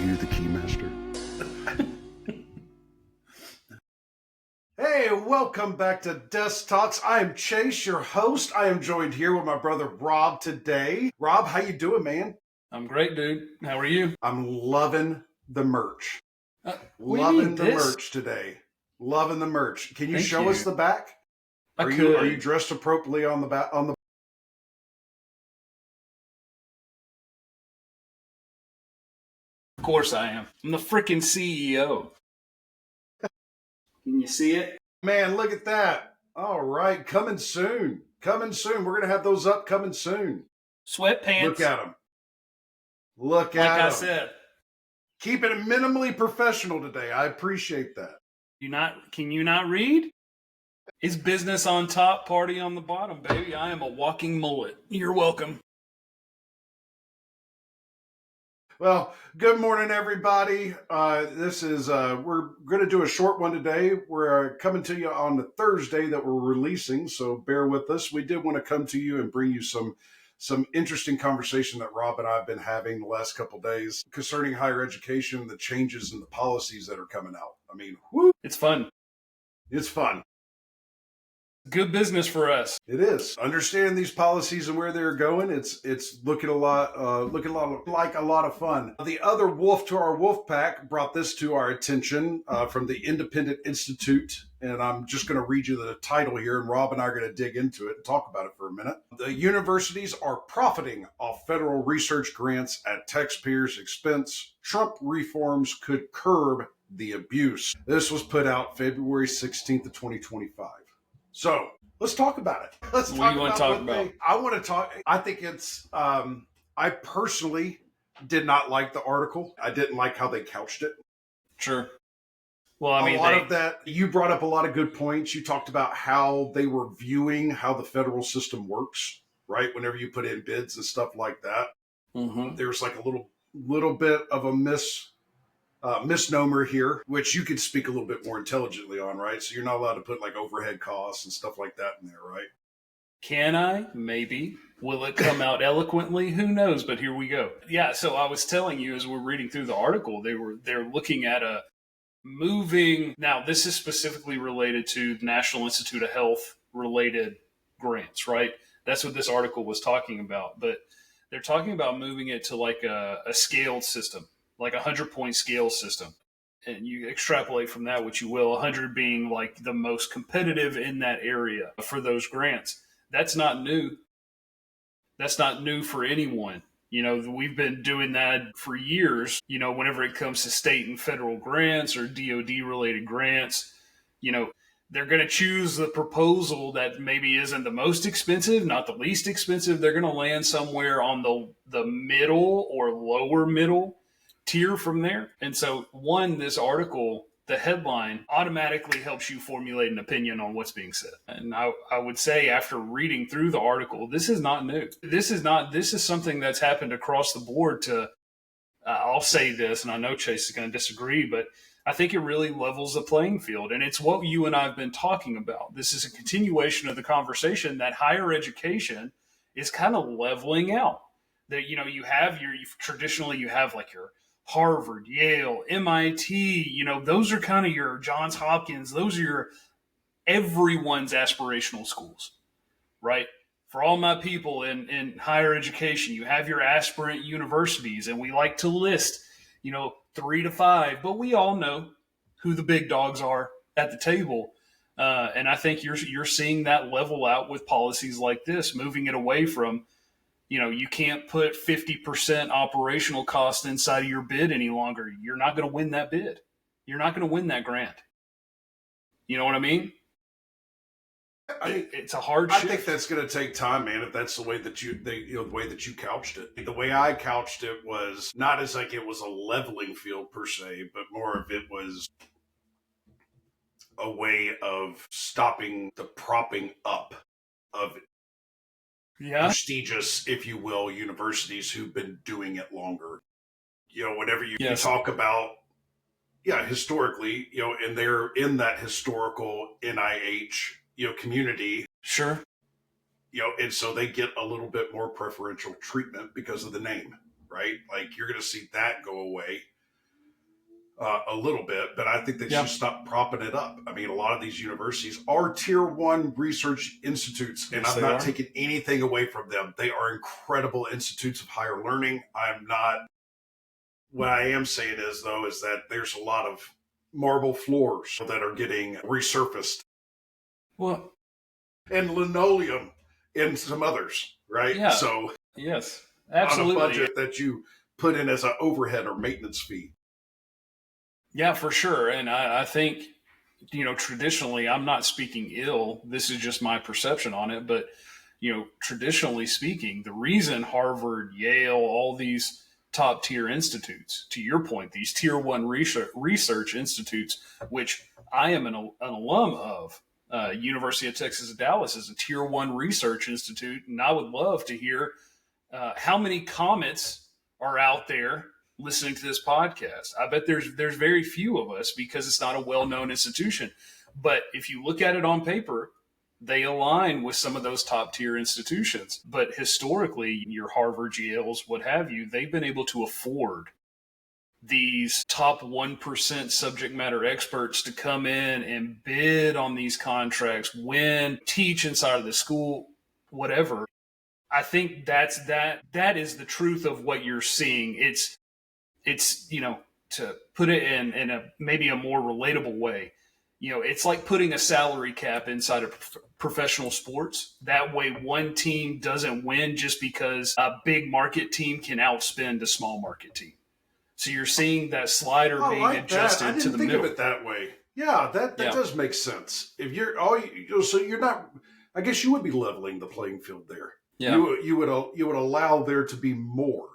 you the Keymaster? Hey, welcome back to Desk Talks. I am Chase, your host. I am joined here with my brother Rob today. Rob, how you doing, man? I'm great, dude. How are you? I'm loving the merch. Loving the merch today. Loving the merch. Can you show us the back? Are you dressed appropriately on the back? Of course I am. I'm the freaking CEO. Can you see it? Man, look at that. All right, coming soon. Coming soon. We're going to have those up coming soon. Sweatpants. Look at them. Look at them. Like I said. Keeping it minimally professional today. I appreciate that. Can you not read? It's business on top, party on the bottom, baby. I am a walking mullet. You're welcome. Well, good morning, everybody. This is, we're going to do a short one today. We're coming to you on the Thursday that we're releasing, so bear with us. We did want to come to you and bring you some interesting conversation that Rob and I have been having the last couple of days concerning higher education, the changes and the policies that are coming out. I mean, whoo! It's fun. It's fun. Good business for us. It is. Understanding these policies and where they're going, it's looking a lot like a lot of fun. The other wolf to our wolf pack brought this to our attention from the Independent Institute, and I'm just going to read you the title here, and Rob and I are going to dig into it and talk about it for a minute. The universities are profiting off federal research grants at taxpayers' expense. Trump reforms could curb the abuse. This was put out February 16th of 2025. So let's talk about it. What do you want to talk about? I want to talk. I think it's, I personally did not like the article. I didn't like how they couched it. Sure. Well, I mean, a lot of that, you brought up a lot of good points. You talked about how they were viewing how the federal system works, right? Whenever you put in bids and stuff like that, there's like a little bit of a misnomer here, which you could speak a little bit more intelligently on, right? So you're not allowed to put like overhead costs and stuff like that in there, right? Can I? Maybe. Will it come out eloquently? Who knows? But here we go. Yeah. So I was telling you as we're reading through the article, they're looking at a moving. Now this is specifically related to the National Institute of Health related grants, right? That's what this article was talking about. But they're talking about moving it to like a scaled system, like a 100-point scale system. And you extrapolate from that what you will, 100 being like the most competitive in that area for those grants. That's not new. That's not new for anyone. You know, we've been doing that for years, you know, whenever it comes to state and federal grants or DOD related grants, you know, they're going to choose the proposal that maybe isn't the most expensive, not the least expensive. They're going to land somewhere on the middle or lower middle tier from there. And so this article, the headline automatically helps you formulate an opinion on what's being said. And I would say after reading through the article, this is not new. This is something that's happened across the board I'll say this, and I know Chase is going to disagree, but I think it really levels the playing field. And it's what you and I have been talking about. This is a continuation of the conversation that higher education is kind of leveling out. That, you know, you have traditionally you have like your Harvard, Yale, MIT, you know, those are kind of your Johns Hopkins. Those are your everyone's aspirational schools, right? For all my people in higher education, you have your aspirant universities, and we like to list, you know, 3 to 5, but we all know who the big dogs are at the table. And I think you're seeing that level out with policies like this, moving it away from, you know, you can't put 50% operational cost inside of your bid any longer. You're not going to win that bid. You're not going to win that grant. You know what I mean? It's a hard shift. I think that's going to take time, man. If that's the way that the way that you couched it. The way I couched it was not as like it was a leveling field per se, but more of it was a way of stopping the propping up of prestigious, if you will, universities who've been doing it longer. You know, whenever you talk about, historically, you know, and they're in that historical NIH, you know, community. Sure. You know, and so they get a little bit more preferential treatment because of the name, right? Like you're going to see that go away. a little bit, but I think they Yeah. should stop propping it up. I mean, a lot of these universities are tier one research institutes, and Yes, I'm they not are. taking anything away from them. They are incredible institutes of higher learning. I'm not, what I am saying is, though, is that there's a lot of marble floors that are getting resurfaced Well, and linoleum in some others, right? yeah. So, Yes. on a Absolutely. budget that you put in as an overhead or maintenance fee. Yeah, for sure. And I think, traditionally, I'm not speaking ill. This is just my perception on it. But, traditionally speaking, the reason Harvard, Yale, all these top tier institutes, to your point, these tier one research institutes, which I am an alum of, University of Texas at Dallas is a tier one research institute. And I would love to hear how many comets are out there listening to this podcast. I bet there's very few of us because it's not a well-known institution. But if you look at it on paper, they align with some of those top tier institutions. But historically, your Harvard, Yale's, what have you, they've been able to afford these top 1% subject matter experts to come in and bid on these contracts, win, teach inside of the school, whatever. I think that is the truth of what you're seeing. It's to put it in a maybe a more relatable way. It's like putting a salary cap inside of professional sports. That way, one team doesn't win just because a big market team can outspend a small market team. So you're seeing that slider I being like that. I adjusted to didn't the think of middle. it that way. Yeah, that Yeah, does make sense. If you're all so you're not. I guess you would be leveling the playing field there. yeah, You would allow there to be more,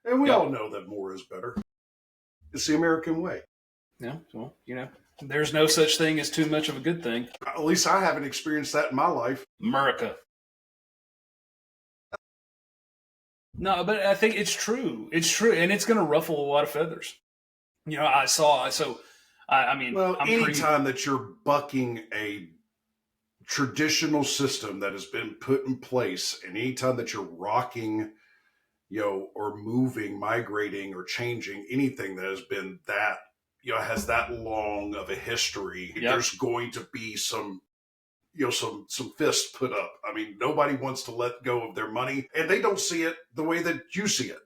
and we yeah, all know that more is better. It's the American way. yeah. Well, there's no such thing as too much of a good thing. At least I haven't experienced that in my life. America. No, but I think it's true. It's true, and it's going to ruffle a lot of feathers. I saw. So, I mean, Well, I'm pretty. anytime that you're bucking a traditional system that has been put in place, and anytime that you're rocking, or moving, migrating, or changing anything that has been that, has that long of a history, Yep. there's going to be some some fists put up. I mean, nobody wants to let go of their money, and they don't see it the way that you see it,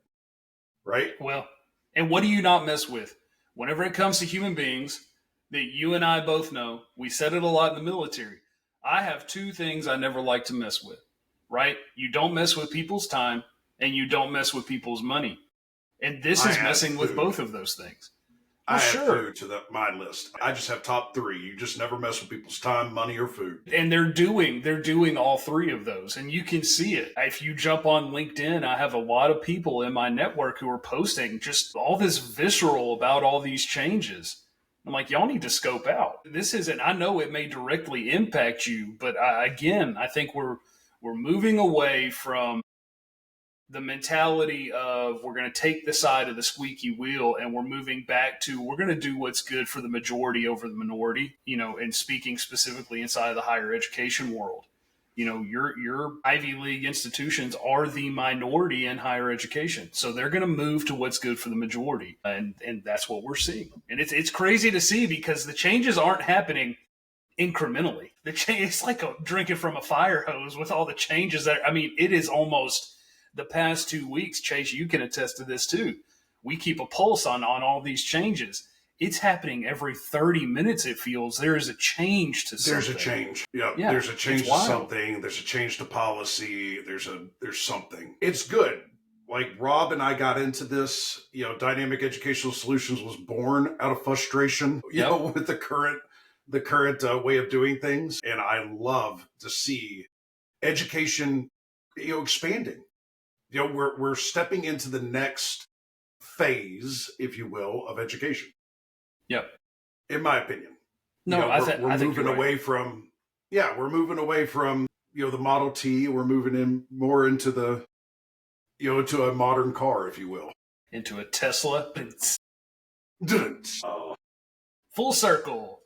right? Well, and what do you not mess with? Whenever it comes to human beings, that you and I both know, we said it a lot in the military. I have two things I never like to mess with. Right? You don't mess with people's time, and you don't mess with people's money. And this I is have messing with food. both of those things. I Well, have sure. food to my list. I just have top three. You just never mess with people's time, money, or food. And they're doing all three of those, and you can see it if you jump on LinkedIn. I have a lot of people in my network who are posting just all this visceral about all these changes. I'm like, y'all need to scope out. This isn't. I know it may directly impact you, but again, I think we're moving away from the mentality of we're going to take the side of the squeaky wheel, and we're moving back to we're going to do what's good for the majority over the minority, and speaking specifically inside of the higher education world. Your Ivy League institutions are the minority in higher education, so they're going to move to what's good for the majority, and that's what we're seeing. And it's crazy to see because the changes aren't happening incrementally. It's like drinking from a fire hose with all the changes that, I mean, it is almost the past 2 weeks. Chase, you can attest to this too. We keep a pulse on all these changes. It's happening every 30 minutes, it feels. There is a change to something. There's a change. Yeah, Yeah, there's a change it's to wild. something. There's a change to policy. There's something. It's good. Like Rob and I got into this, Dynamic Educational Solutions was born out of frustration, Yep. with the current way of doing things. And I love to see education, expanding. We're stepping into the next phase, if you will, of education. Yep. In my opinion, No, we're I think moving you're right. away from, we're moving away from, the Model T. We're moving in more into the, into a modern car, if you will. Into a Tesla. Oh. Full circle.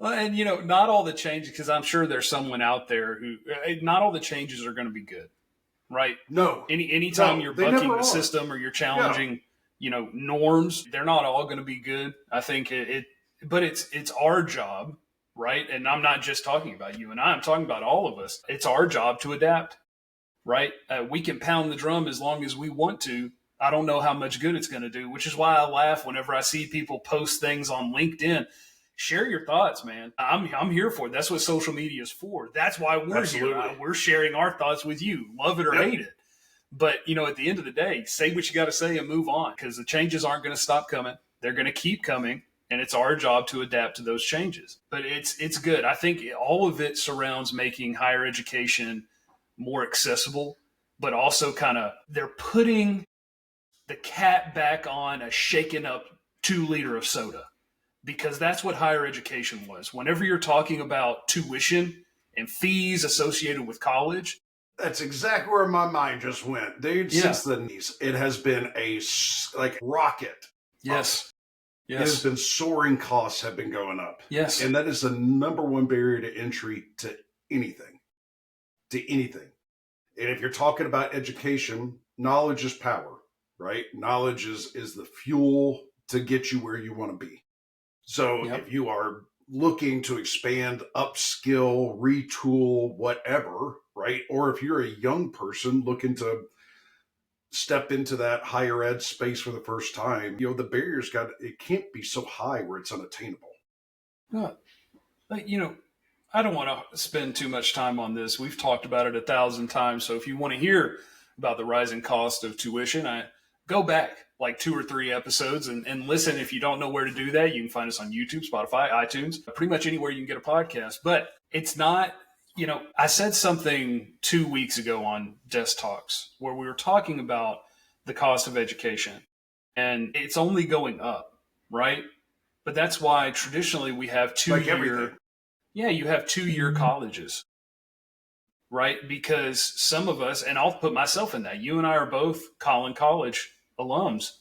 Well, and not all the changes, because I'm sure there's someone out there who not all the changes are going to be good. right? No. Anytime No, you're they bucking never the are. system or you're challenging, norms, they're not all going to be good. I think but it's our job, right? And I'm not just talking about you and I'm talking about all of us. It's our job to adapt, right? We can pound the drum as long as we want to. I don't know how much good it's going to do, which is why I laugh whenever I see people post things on LinkedIn. Share your thoughts, man. I'm here for it. That's what social media is for. That's why we're Absolutely. here. We're sharing our thoughts with you. Love it or hate it. But, at the end of the day, say what you got to say and move on, because the changes aren't going to stop coming. They're going to keep coming, and it's our job to adapt to those changes. But it's good. I think all of it surrounds making higher education more accessible, but also they're putting the cat back on a shaken up 2 liter of soda, because that's what higher education was. Whenever you're talking about tuition and fees associated with college, that's exactly where my mind just went, dude. Yeah. Since the 90s, it has been a rocket. Yes. It has been soaring. Costs have been going up. Yes. And that is the number one barrier to entry to anything. And if you're talking about education, knowledge is power, right? Knowledge is the fuel to get you where you want to be. So if you are looking to expand, upskill, retool, whatever, right? Or if you're a young person looking to step into that higher ed space for the first time, the barriers it can't be so high where it's unattainable. I don't want to spend too much time on this. We've talked about it 1,000 times. So if you want to hear about the rising cost of tuition, I go back like 2 or 3 episodes and listen. If you don't know where to do that, you can find us on YouTube, Spotify, iTunes, pretty much anywhere you can get a podcast. But it's not, I said something 2 weeks ago on Desk Talks where we were talking about the cost of education, and it's only going up, right? But that's why traditionally we have 2-year. Everything. Yeah, you have 2-year colleges, right? Because some of us, and I'll put myself in that. You and I are both Collin College alums.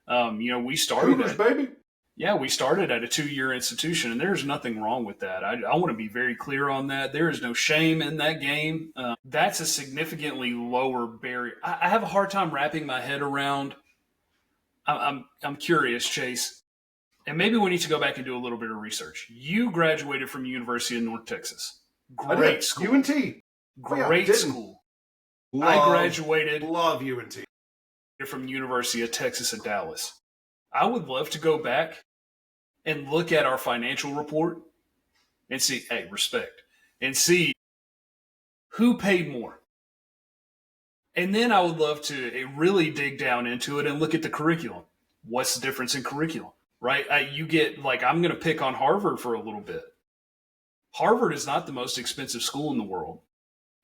We started. Cougars, baby. Yeah, we started at a 2-year institution, and there's nothing wrong with that. I want to be very clear on that. There is no shame in that game. That's a significantly lower barrier. I have a hard time wrapping my head around. I'm curious, Chase. And maybe we need to go back and do a little bit of research. You graduated from University of North Texas. Great school. UNT. Great school. I graduated. Love UNT. From University of Texas at Dallas. I would love to go back and look at our financial report and see, respect, and see who paid more. And then I would love to really dig down into it and look at the curriculum. What's the difference in curriculum? Right? You get, I'm going to pick on Harvard for a little bit. Harvard is not the most expensive school in the world.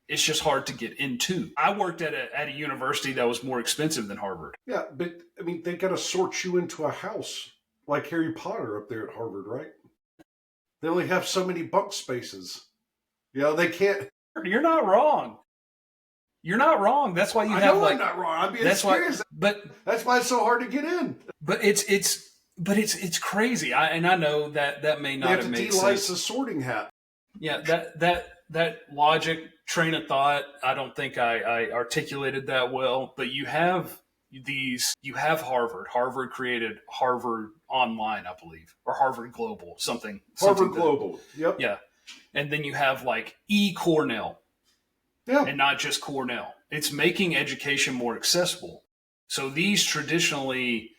It's just hard to get into. I worked at a university that was more expensive than Harvard. Yeah, but they got to sort you into a house like Harry Potter up there at Harvard, right? They only have so many bunk spaces. They can't. You're not wrong. You're not wrong. That's why I'm not wrong. I'm being serious. But that's why it's so hard to get in. But it's crazy. I know that may not have made sense. They have to delice a sorting hat. Yeah, that logic train of thought, I don't think I articulated that well. But you have Harvard. Harvard created Harvard Online, I believe, or Harvard Global, something. Harvard Global. Yep. Yeah, and then you have Cornell. Yeah. And not just Cornell. It's making education more accessible. So these traditionally,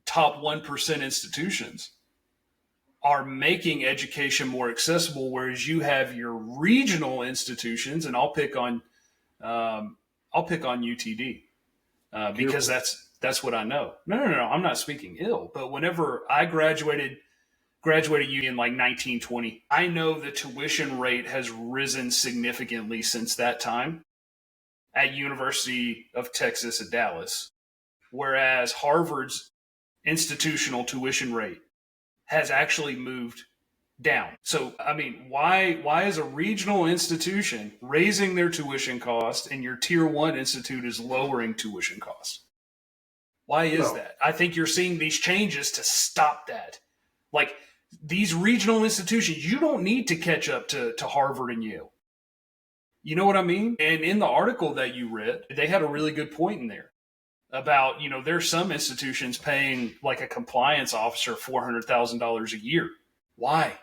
top 1% institutions are making education more accessible, whereas you have your regional institutions, and I'll pick on UTD because that's what I know. No, I'm not speaking ill, but whenever I graduated UT in 1920, I know the tuition rate has risen significantly since that time at University of Texas at Dallas, whereas Harvard's institutional tuition rate has actually moved down. So, why is a regional institution raising their tuition cost and your tier 1 institute is lowering tuition costs? Why is that? I think you're seeing these changes to stop that. These regional institutions, you don't need to catch up to Harvard and Yale. You know what I mean? And in the article that you read, they had a really good point in there about, there's some institutions paying like a compliance officer $400,000 a year. Why?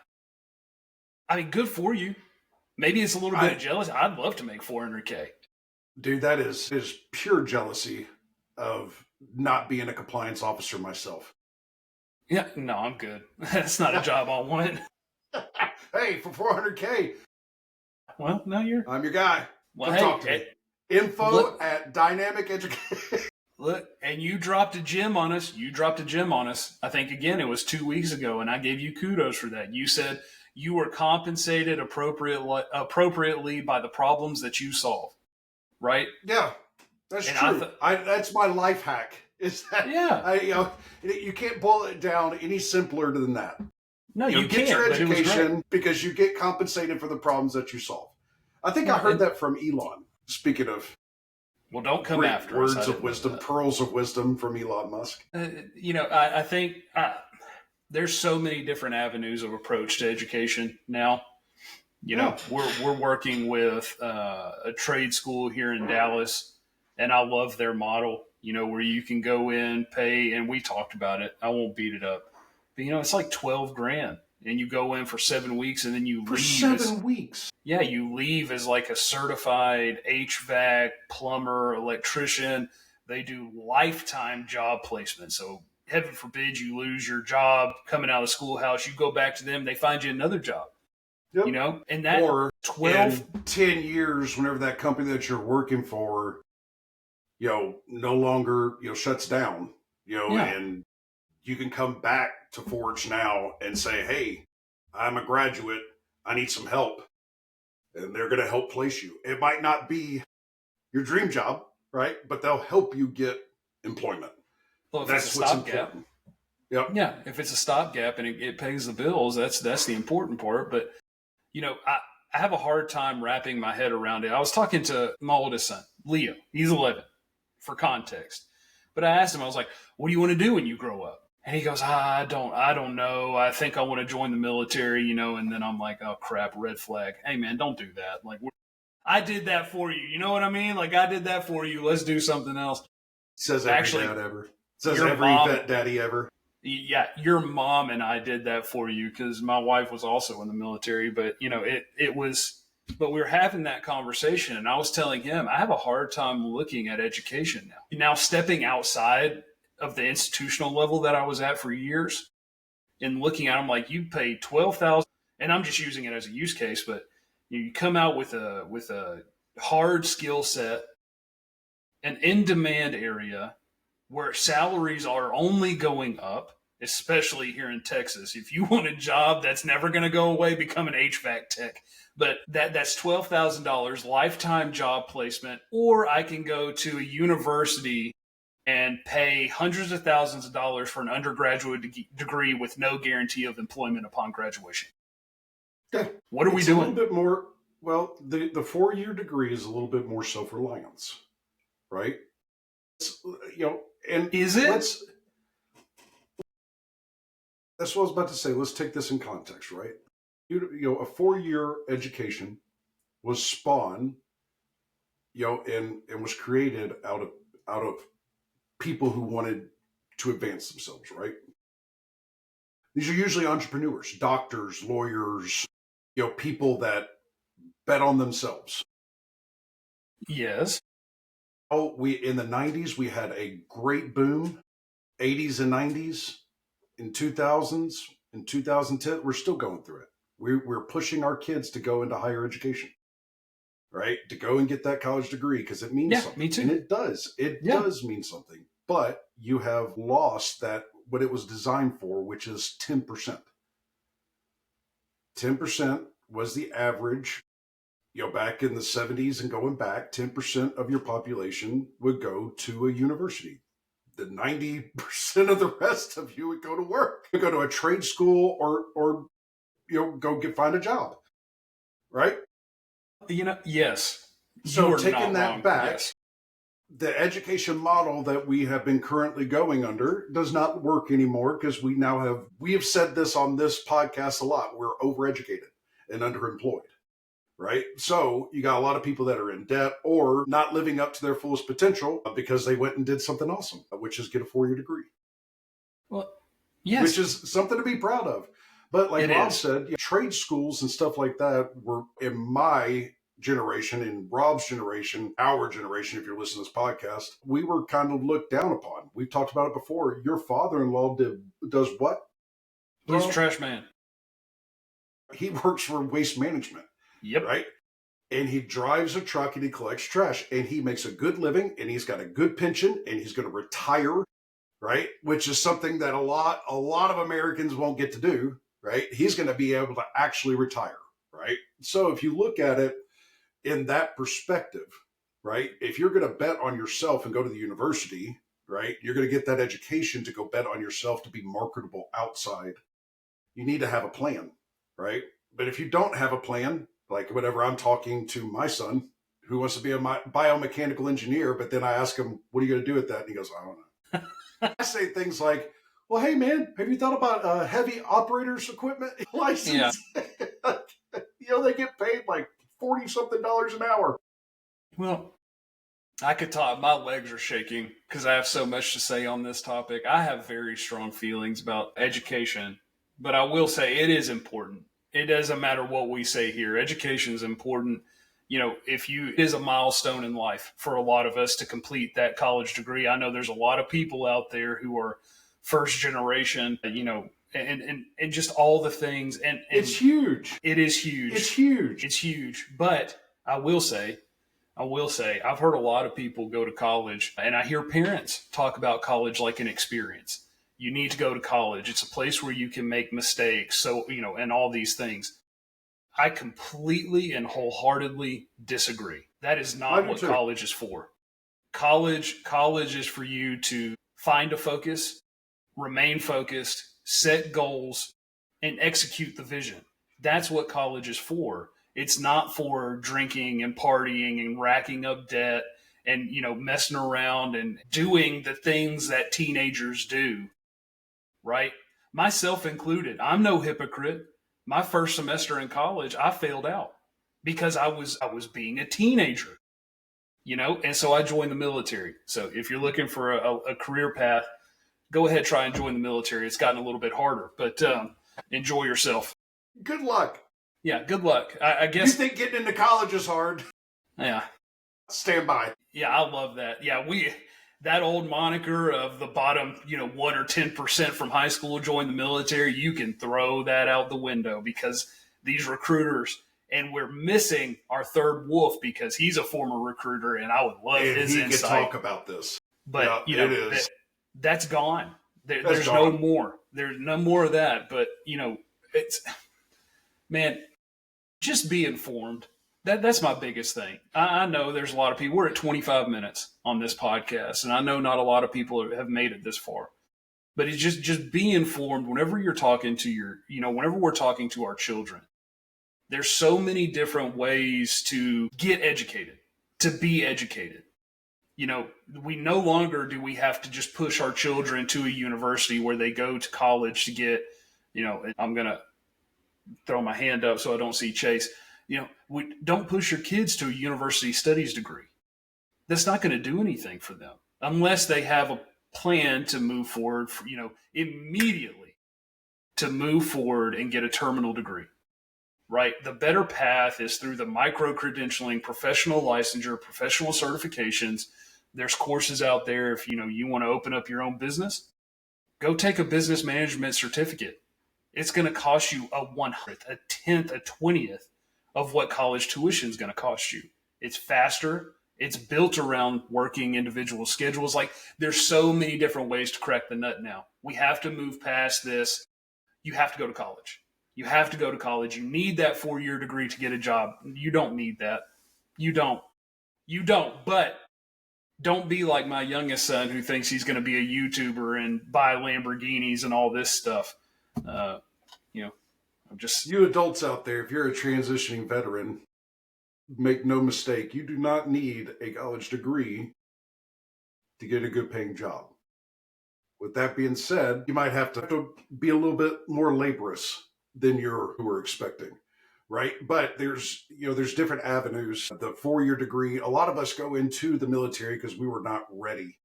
I mean, good for you. Maybe it's a little bit of jealousy. I'd love to make $400K. Dude, that is pure jealousy of not being a compliance officer myself. Yeah, no, I'm good. That's not a job I want. Hey, for $400K. Well, no, I'm your guy. Well, Come talk to me. Info at Dynamic Education. Look, and you dropped a gem on us. I think, again, it was 2 weeks ago, and I gave you kudos for that. You said you were compensated appropriately by the problems that you solve, right? Yeah, that's true. That's my life hack. Is that? Yeah. You can't boil it down any simpler than that. No, you get can't, your education because you get compensated for the problems that you solve. I think I heard that from Elon. Speaking of, well, don't come after words us. of wisdom, pearls of wisdom from Elon Musk. I think there's so many different avenues of approach to education now. We're working with a trade school here in Dallas, and I love their model. Where you can go in, pay, and we talked about it. I won't beat it up, but it's like $12,000, and you go in for 7 weeks, and then you for leave. 7 weeks. Yeah, you leave as like a certified HVAC, plumber, electrician. They do lifetime job placement. So heaven forbid you lose your job coming out of the schoolhouse, you go back to them, they find you another job. Yep. And that or 12 in 10 years, whenever that company that you're working for, no longer, shuts down, and you can come back to Forge now and say, hey, I'm a graduate. I need some help. And they're going to help place you. It might not be your dream job, right? But they'll help you get employment. Well, if that's it's a what's stopgap. important. Yep. Yeah, if it's a stopgap and it pays the bills, that's the important part. But, I have a hard time wrapping my head around it. I was talking to my oldest son, Leo. He's 11, for context. But I asked him, I was like, what do you want to do when you grow up? And he goes, I don't know. I think I want to join the military, and then I'm like, oh crap, red flag. Hey man, don't do that. Like, I did that for you. You know what I mean? Like, I did that for you. Let's do something else. Says every dad ever. Says every vet daddy ever. Yeah, your mom and I did that for you because my wife was also in the military. But, it was, but we were having that conversation and I was telling him, I have a hard time looking at education now. Now, stepping outside of the institutional level that I was at for years and looking at them like you paid $12,000, and I'm just using it as a use case, but you come out with a hard skill set, an in-demand area where salaries are only going up, especially here in Texas. If you want a job that's never going to go away, become an HVAC tech. But that's $12,000 lifetime job placement, or I can go to a university and pay hundreds of thousands of dollars for an undergraduate degree with no guarantee of employment upon graduation. Yeah. What are we doing? A little bit more. Well, the 4-year degree is a little bit more self-reliance, right? And is it? That's what I was about to say. Let's take this in context, right? A 4-year education was spawned, and was created out of people who wanted to advance themselves, right? These are usually entrepreneurs, doctors, lawyers, people that bet on themselves. Yes. In the 90s, we had a great boom, 80s and 90s, in 2000s, in 2010, we're still going through it. We're pushing our kids to go into higher education, right? To go and get that college degree because it means something. Me too. And it does. It does mean something. But you have lost what it was designed for, which is 10%. 10% was the average, back in the 70s and going back, 10% of your population would go to a university. The 90% of the rest of you would go to work, would go to a trade school or go find a job, right? Yes. So taking that wrong. back, yes. The education model that we have been currently going under does not work anymore because we have said this on this podcast a lot. We're overeducated and underemployed, right? So you got a lot of people that are in debt or not living up to their fullest potential because they went and did something awesome, which is get a 4-year degree, Well, which yes, is something to be proud of. But like it Rob is. said, trade schools and stuff like that were in my generation, in Rob's generation, our generation, if you're listening to this podcast, we were kind of looked down upon. We've talked about it before. Your father-in-law does what, He's a Rob? trash man. He works for waste management, Yep. right? And he drives a truck and he collects trash and he makes a good living and he's got a good pension and he's going to retire, right? Which is something that a lot of Americans won't get to do, right? He's going to be able to actually retire, right? So if you look at it in that perspective, right? If you're going to bet on yourself and go to the university, right? You're going to get that education to go bet on yourself to be marketable outside. You need to have a plan, right? But if you don't have a plan, like whenever I'm talking to my son who wants to be a biomechanical engineer, but then I ask him, what are you going to do with that? And he goes, I don't know. I say things like, well, hey, man, have you thought about heavy operators equipment license? Yeah. They get paid like 40 something dollars an hour. Well, I could talk. My legs are shaking because I have so much to say on this topic. I have very strong feelings about education, but I will say it is important. It doesn't matter what we say here. Education is important. It is a milestone in life for a lot of us to complete that college degree. I know there's a lot of people out there who are first generation, and just all the things. And it's huge. It is huge. It's huge. It's huge. But I will say, I've heard a lot of people go to college, and I hear parents talk about college like an experience. You need to go to college. It's a place where you can make mistakes. So, and all these things. I completely and wholeheartedly disagree. That is not what college is for. College is for you to find a focus, remain focused, set goals, and execute the vision. That's what college is for. It's not for drinking and partying and racking up debt and messing around and doing the things that teenagers do, right? Myself included. I'm no hypocrite. My first semester in college, I failed out because I was being a teenager, and so I joined the military. So if you're looking for a career path, go ahead, try and join the military. It's gotten a little bit harder, but enjoy yourself. Good luck. Yeah, good luck. I guess. You think getting into college is hard? Yeah. Stand by. Yeah, I love that. Yeah, that old moniker of the bottom, 1 or 10% from high school join the military, you can throw that out the window because these recruiters, and we're missing our third wolf because he's a former recruiter, and I would love his insight. He could talk about this. But, that's gone. There's gone. No more. There's no more of that. But, man, just be informed. That's my biggest thing. I know there's a lot of people. We're at 25 minutes on this podcast, and I know not a lot of people have made it this far. But it's just be informed whenever you're talking to whenever we're talking to our children. There's so many different ways to get educated, to be educated. We no longer do we have to just push our children to a university where they go to college to get, I'm going to throw my hand up so I don't see Chase. We don't push your kids to a university studies degree. That's not going to do anything for them unless they have a plan to move forward, immediately to move forward and get a terminal degree, right? The better path is through the micro-credentialing, professional licensure, professional certifications. There's courses out there. If, you want to open up your own business, go take a business management certificate. It's going to cost you a 100th, a 10th, a 20th of what college tuition is going to cost you. It's faster. It's built around working individual schedules. Like there's so many different ways to crack the nut now. We have to move past this. You have to go to college. You have to go to college. You need that 4-year degree to get a job. You don't need that. You don't. But don't be like my youngest son who thinks he's going to be a YouTuber and buy Lamborghinis and all this stuff. You adults out there, if you're a transitioning veteran, make no mistake, you do not need a college degree to get a good paying job. With that being said, you might have to be a little bit more laborious than you were expecting. right? But there's different avenues. The 4-year degree, a lot of us go into the military because we were not ready,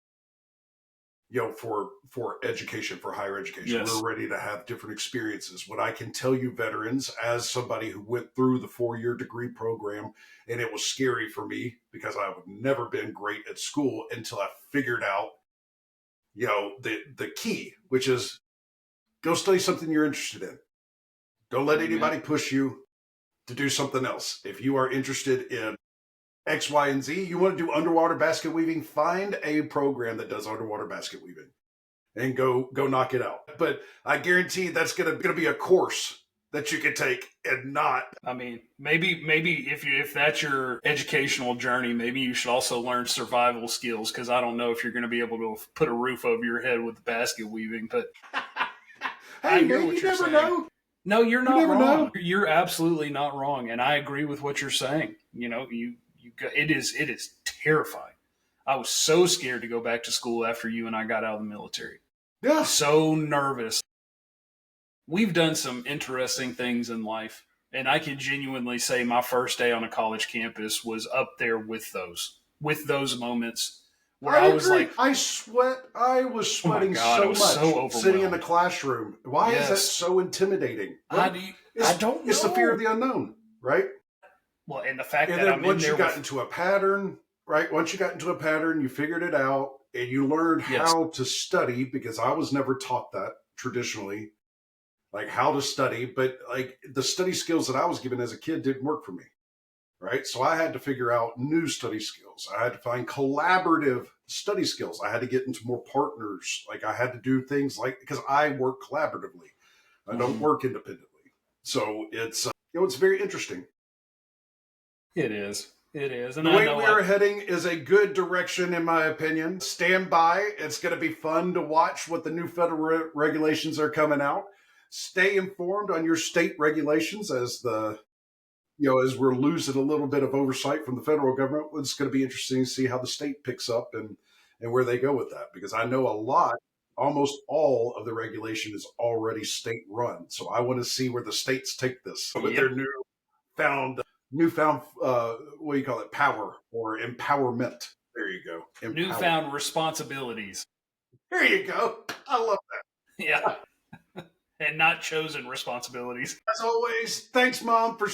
for education, for higher education. Yes. We're ready to have different experiences. What I can tell you, veterans, as somebody who went through the 4-year degree program, and it was scary for me because I have never been great at school until I figured out, the key, which is go study something you're interested in. Don't let anybody push you to do something else. If you are interested in X, Y, and Z, you want to do underwater basket weaving, find a program that does underwater basket weaving and go knock it out. But I guarantee that's gonna be a course that you can take and not. I mean, maybe if that's your educational journey, maybe you should also learn survival skills, because I don't know if you're going to be able to put a roof over your head with basket weaving. But hey, man, you never know. No, you're not wrong. You're absolutely not wrong, and I agree with what you're saying. It is terrifying. I was so scared to go back to school after you and I got out of the military. Yeah. So nervous. We've done some interesting things in life, and I can genuinely say my first day on a college campus was up there with those moments where I was like, I was sweating so much sitting in the classroom. Why is that so intimidating? I don't know. It's the fear of the unknown, right? Well, and the fact and that I'm once in there you got into a pattern, right? Once you got into a pattern, you figured it out, and you learned how to study, because I was never taught that traditionally, like how to study. But like the study skills that I was given as a kid didn't work for me, right? So I had to figure out new study skills. I had to find collaborative study skills. I had to get into more partners. Like I had to do things because I work collaboratively. I don't work independently. So it's very interesting. It is. And the way we are heading is a good direction, in my opinion. Stand by. It's going to be fun to watch what the new federal regulations are coming out. Stay informed on your state regulations as we're losing a little bit of oversight from the federal government. It's going to be interesting to see how the state picks up and where they go with that, because I know almost all of the regulation is already state run. So I want to see where the states take this with their newfound what do you call it, power or empowerment. There you go. Newfound responsibilities. There you go. I love that. Yeah. And not chosen responsibilities. As always, thanks, Mom, for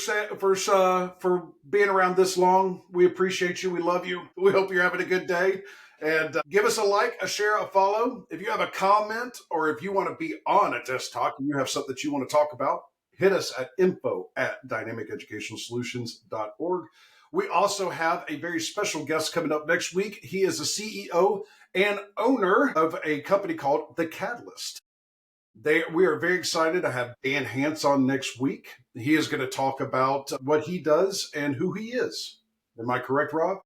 being around this long. We appreciate you. We love you. We hope you're having a good day. And give us a like, a share, a follow. If you have a comment, or if you want to be on a Desk Talk and you have something that you want to talk about, hit us at info@dynamiceducationalsolutions.org. We also have a very special guest coming up next week. He is the CEO and owner of a company called The Catalyst. We are very excited to have Dan Hance on next week. He is going to talk about what he does and who he is. Am I correct, Rob?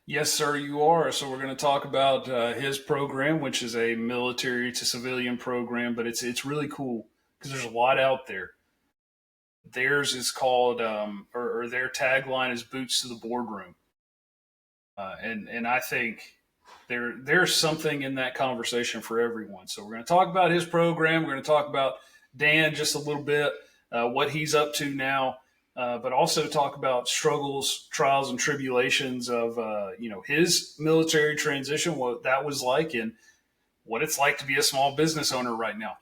Yes, sir, you are. So we're going to talk about his program, which is a military to civilian program, but it's really cool because there's a lot out there. Theirs is called, or their tagline is "Boots to the Boardroom," and I think there's something in that conversation for everyone. So we're going to talk about his program. We're going to talk about Dan just a little bit, what he's up to now, but also talk about struggles, trials, and tribulations of his military transition, what that was like, and what it's like to be a small business owner right now.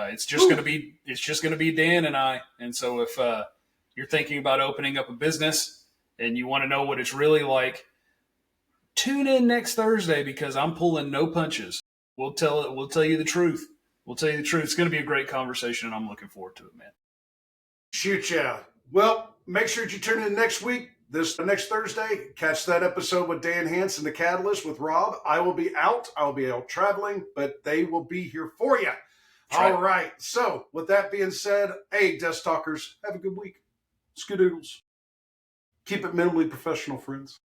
It's just going to be Dan and I. And so if you're thinking about opening up a business and you want to know what it's really like, tune in next Thursday, because I'm pulling no punches. We'll tell you the truth. We'll tell you the truth. It's going to be a great conversation, and I'm looking forward to it, man. Shoot, yeah. Well, make sure that you tune in next week. This next Thursday, catch that episode with Dan Hance and The Catalyst with Rob. I will be out. I'll be out traveling, but they will be here for you. All right. So with that being said, hey, Desk Talkers, have a good week. Skadoodles. Keep it minimally professional, friends.